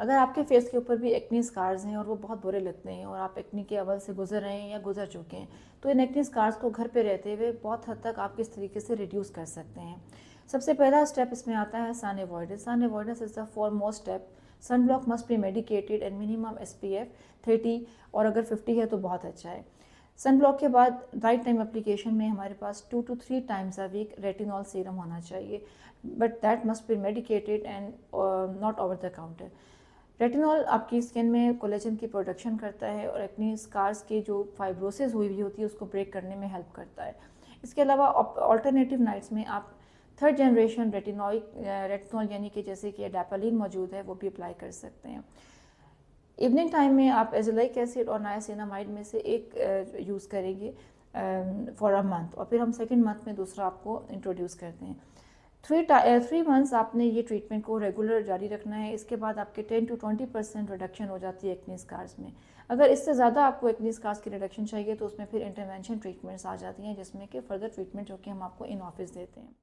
अगर आपके फेस के ऊपर भी एक्नी स्कार्स हैं और वो बहुत बुरे लगते हैं और आप एक्नी के अवल से गुजर रहे हैं या गुजर चुके हैं, तो इन एक्नी स्कार्स को घर पे रहते हुए बहुत हद तक आप किस तरीके से रिड्यूस कर सकते हैं। सबसे पहला स्टेप इसमें आता है sun avoidance. Sun avoidance is the foremost step. Sunblock must be medicated and minimum SPF 30, और अगर 50 है तो बहुत अच्छा है। सन ब्लॉक के बाद राइट टाइम एप्लीकेशन में हमारे पास 2 to 3 times a week retinol serum होना चाहिए, but that must be medicated and not over the counter. Retinol आपकी स्किन में कोलेजन की प्रोडक्शन करता है और एक्नी स्कार्स की जो फाइब्रोसिस हुई हुई होती है उसको ब्रेक करने में हेल्प करता है। इसके अलावा ऑल्टरनेटिव नाइट्स में आप थर्ड जनरेशन रेटिनॉल यानी कि जैसे कि एडापालिन मौजूद है वो भी अप्लाई कर सकते हैं। इवनिंग टाइम में आप एजोलाइक एसिड और नायासिनामाइड में से एक यूज़ करेंगे फॉर अ मंथ, और फिर हम सेकेंड मंथ में दूसरा आपको इंट्रोड्यूस करते हैं। 3 मंथ्स आपने ये ट्रीटमेंट को रेगुलर जारी रखना है। इसके बाद आपके 10 to 20% रिडक्शन हो जाती है एक्नी स्कार्स में। अगर इससे ज़्यादा आपको एक्नी स्कार्स की रिडक्शन चाहिए तो उसमें फिर इंटरवेंशन ट्रीटमेंट्स आ जाती हैं, जिसमें कि फर्दर ट्रीटमेंट जो कि हम आपको इन ऑफिस देते हैं।